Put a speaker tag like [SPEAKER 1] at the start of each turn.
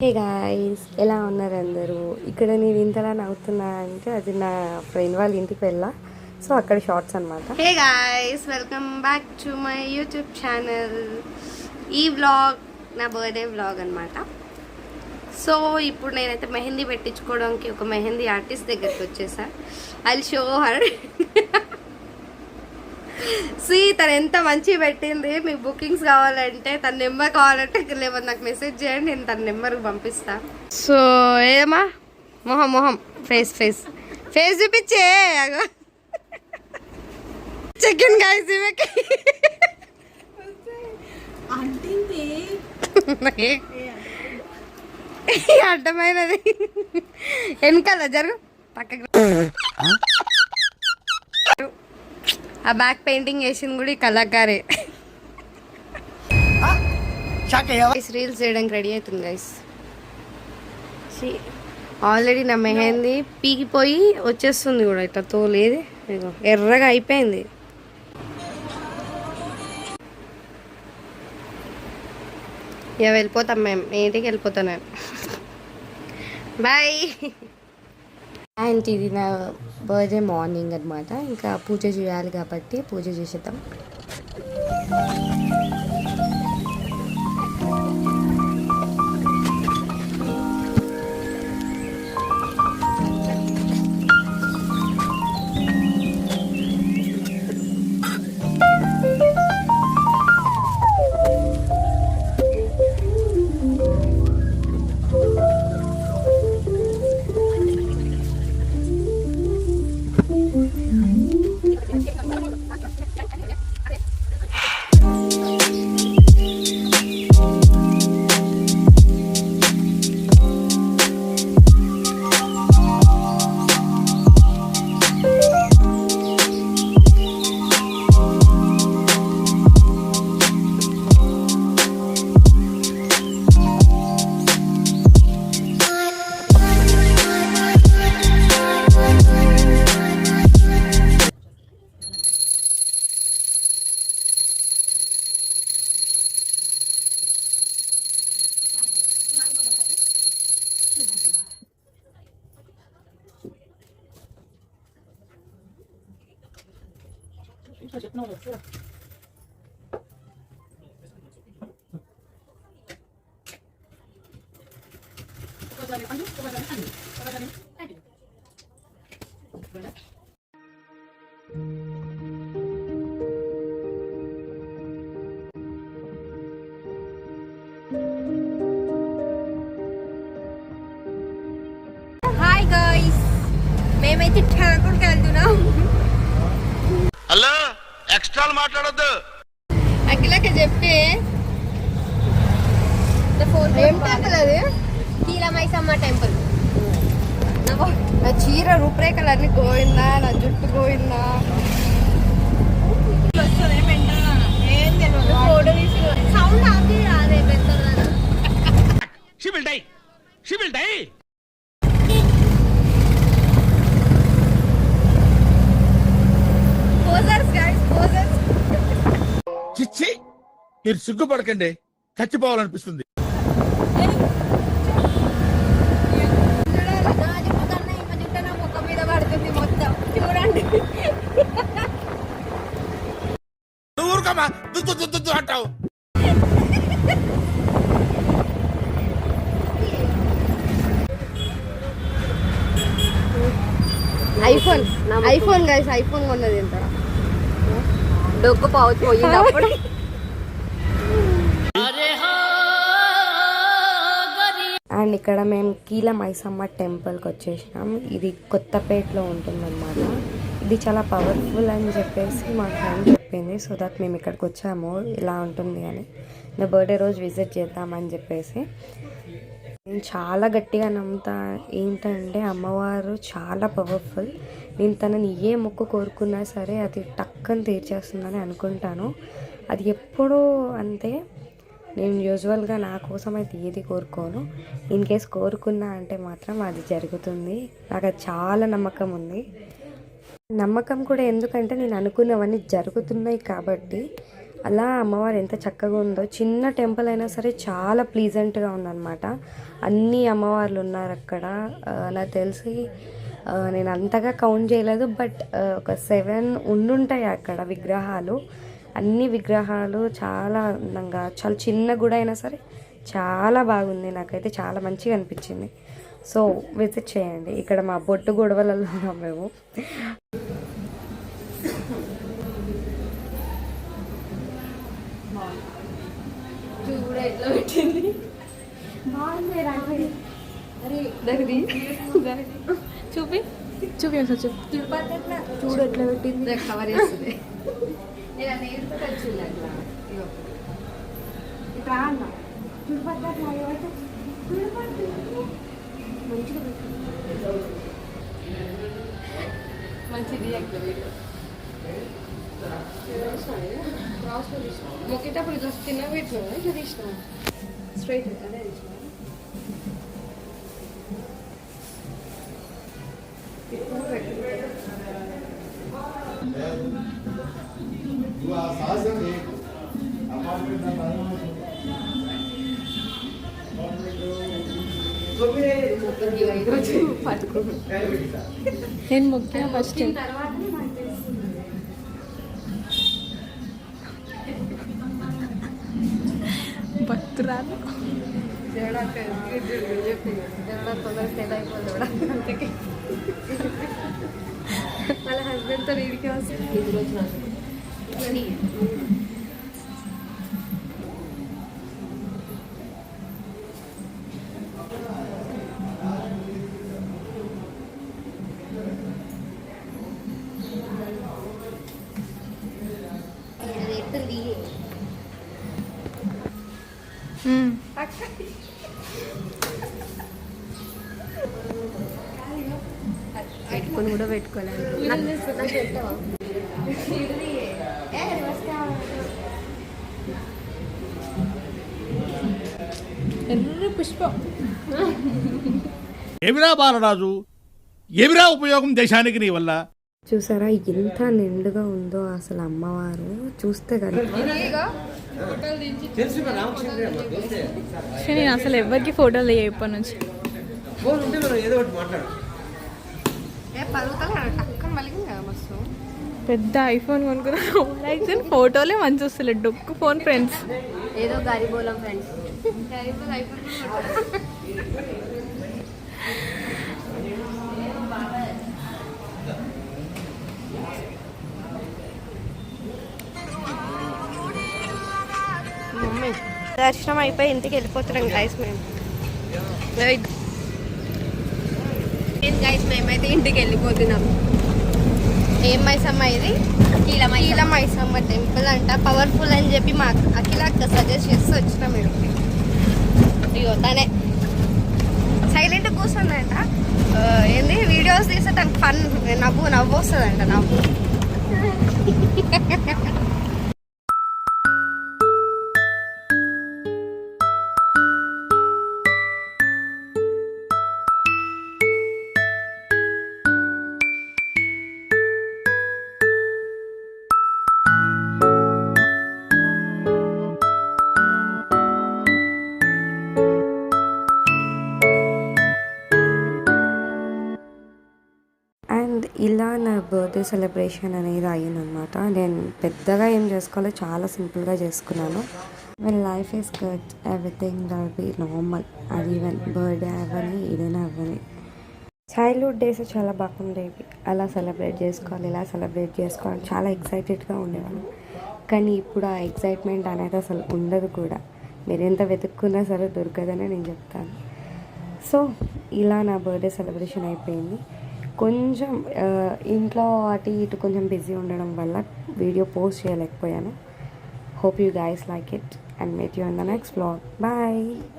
[SPEAKER 1] Hey guys, ఎలా ఉన్నారు అందరూ? ఇక్కడ నేను ఇంతలా నవ్వుతున్నా అంటే అది నా ఫ్రెండ్ వాళ్ళ ఇంటికి వెళ్ళా. సో అక్కడ షార్ట్స్ అనమాట. Hey guys, welcome back to my YouTube channel. ఈ వ్లాగ్ నా బర్త్డే వ్లాగ్ అనమాట. సో ఇప్పుడు నేనైతే మెహందీ పెట్టించుకోవడానికి ఒక మెహందీ ఆర్టిస్ట్ దగ్గరికి వచ్చేసా. I will show her. తను ఎంత మంచిగా పెట్టింది. మీకు బుకింగ్స్ కావాలంటే తన నెంబర్ కావాలంటే లేవో నాకు మెసేజ్ చేయండి, నేను తన నెంబర్కి పంపిస్తా. సో ఏమా మొహం ఫేస్ ఫేస్ ఫేస్ చూపించే చికెన్ గాయస్ అడ్డమైనది వెనకాల జరుగు పక్కకు. ఆ బ్యాక్ పెయింటింగ్ వేసింది కూడా ఈ కళాకారే. రీల్స్ చేయడానికి రెడీ అవుతుంది గైస్. ఆల్రెడీ నా మెహందీ పీకిపోయి వచ్చేస్తుంది కూడా, ఇట్లా తోలేదు ఎర్రగా అయిపోయింది. ఇక వెళ్ళిపోతాం మేము, ఇంటికి వెళ్ళిపోతాను నేను. బాయ్. అండ్ ఇది నా బర్త్డే మార్నింగ్ అనమాట. ఇంకా పూజ చేయాలి కాబట్టి పూజ చేసేద్దాం. హాయ్ గాయ్స్, మేమైతే ఠాకూర్కి వెళ్తున్నాం.
[SPEAKER 2] హలో, ఎక్స్ట్రా మాట్లాడొద్దు.
[SPEAKER 1] అఖిలకి చెప్పి ఏం టెంపుల్ అది?
[SPEAKER 3] కీలమైసమ్మ టెంపుల్.
[SPEAKER 1] నా చీర రూపురేఖలు అన్ని గోయిందా, నా జుట్టు గోయిందా.
[SPEAKER 3] సౌండ్ ఆపి అదే పెద్దదా.
[SPEAKER 2] చిచ్చి, మీరు సిగ్గుపడకండి, చచ్చిపోవాలనిపిస్తుంది.
[SPEAKER 3] ముఖం మీద పడుతుంది మొత్తం చూడండి.
[SPEAKER 2] ఊరుకమ్మా, దుద్దు అంటావు.
[SPEAKER 1] ఐఫోన్ గైస్, ఐఫోన్ కొన్నది ఎంత
[SPEAKER 3] డొక్కు పౌచ్ పోయినప్పుడు.
[SPEAKER 1] అండ్ ఇక్కడ మేము కీల మైసమ్మ టెంపుల్కి వచ్చేసినాం. ఇది కొత్తపేటలో ఉంటుందన్నమాట. ఇది చాలా పవర్ఫుల్ అని చెప్పేసి మా ఫ్రెండ్ చెప్పింది. సో దట్ మేము ఇక్కడికి వచ్చాము, ఇలా ఉంటుంది అని. నా బర్త్డే రోజు విజిట్ చేద్దామని చెప్పేసి. నేను చాలా గట్టిగా నమ్ముతా ఏంటంటే అమ్మవారు చాలా పవర్ఫుల్. నేను తనని ఏ మొక్కు కోరుకున్నా సరే అది టక్కని తీర్చేస్తుందని అనుకుంటాను. అది ఎప్పుడూ అంతే. నేను యూజువల్గా నా కోసం అయితే ఏది కోరుకోను. ఇన్ కేస్ కోరుకున్నా అంటే మాత్రం అది జరుగుతుంది. నాకు అది చాలా నమ్మకం ఉంది. నమ్మకం కూడా ఎందుకంటే నేను అనుకున్నవన్నీ జరుగుతున్నాయి కాబట్టి అలా అమ్మవారు ఎంత చక్కగా ఉందో, చిన్న టెంపుల్ అయినా సరే చాలా ప్లీజెంట్గా ఉందన్నమాట. అన్ని అమ్మవార్లు ఉన్నారు అక్కడ. నాకు తెలిసి నేను అంతగా కౌంట్ చేయలేదు, బట్ ఒక 7 ఉండుంటాయి అక్కడ విగ్రహాలు. అన్ని విగ్రహాలు చాలా అందంగా, చాలా చిన్న గుడి అయినా సరే చాలా బాగుంది. నాకైతే చాలా మంచిగా అనిపించింది. సో విజిట్ చేయండి. ఇక్కడ మా బొట్టు గొడవలలో ఉన్నాం మేము.
[SPEAKER 3] చూడు ఎట్లా పెట్టింది, బాగుంది. అరే చూపి చూపి ఒకసారి చూడు ఎట్లా పెట్టింది, కవర్ చేస్తుంది. నేను అది నేర్చుకుంటూ వచ్చింది అట్లా. ఇట్లా అన్న మంచిది అట్లా మొక్కేటప్పుడు ఇట్లా తిన్న పెట్టినా, ఇట్లా తీసినా స్ట్రైట్ అదే తీసినా.
[SPEAKER 4] నేను మొక్కిన ఫస్ట్ భక్తురాలు
[SPEAKER 3] వాళ్ళ హస్బెండ్తో వీడికి వస్తుంది. పెట్టుకొని కూడా పెట్టుకోలేదు.
[SPEAKER 4] ఎర్ర పుష్పం.
[SPEAKER 2] ఏమిరా బాలరాజు, ఏమిరా ఉపయోగం దేశానికి నీ వల్ల?
[SPEAKER 1] చూసారా ఎంత నిండుగా ఉందో అసలు అమ్మవారు. చూస్తే కానీ
[SPEAKER 4] నేను అసలు ఎవరికి ఫోటోలు ఇప్పటి నుంచి పెద్ద ఐఫోన్ కొనుక్కున్నా, ఫోటోలే మంచి వస్తలేదు. డొక్కు ఫోన్ ఫ్రెండ్స్,
[SPEAKER 3] ఏదో గరిబోలం ఫ్రెండ్స్.
[SPEAKER 1] దర్శనం అయిపోయి ఇంటికి వెళ్ళిపోతున్నాం గైస్ మేము.
[SPEAKER 3] గైస్ మేమైతే ఇంటికి వెళ్ళిపోతున్నాం. ఏం మైసమ్మ ఇది? కీల మైసమ్మ టెంపుల్ అంట, పవర్ఫుల్ అని చెప్పి మా అఖిల అక్క సజెస్ట్ చేస్తూ వచ్చినాం మీరు. అయ్యో తనే సైలెంట్ కూర్చుందంట. ఏంది వీడియోస్ తీస్తే తనకు ఫన్, నవ్వు వస్తుందంట. నవ్వు
[SPEAKER 1] ఇలా నా బర్త్డే సెలబ్రేషన్ అనేది అయ్యిందనమాట. నేను పెద్దగా ఏం చేసుకోవాలి, చాలా సింపుల్గా చేసుకున్నాను. When life is good everything will be normal. అది ఈవెన్ బర్త్డే అవ్వని ఏదైనా అవ్వని. చైల్డ్హుడ్ డేస్ చాలా బాగుండేవి. అలా సెలబ్రేట్ చేసుకోవాలి, ఇలా సెలబ్రేట్ చేసుకోవాలి, చాలా ఎక్సైటెడ్గా ఉండేవాళ్ళు. కానీ ఇప్పుడు ఆ ఎక్సైట్మెంట్ అనేది అసలు ఉండదు కూడా. మీరు ఎంత వెతుక్కున్నా సరే దొరకదని నేను చెప్తాను. సో ఇలా నా బర్త్డే సెలబ్రేషన్ అయిపోయింది. కొంచెం ఇంట్లో అటు ఇటు కొంచెం బిజీ ఉండడం వల్ల వీడియో పోస్ట్ చేయలేకపోయాను. Hope you guys like it and meet you in the next vlog. Bye.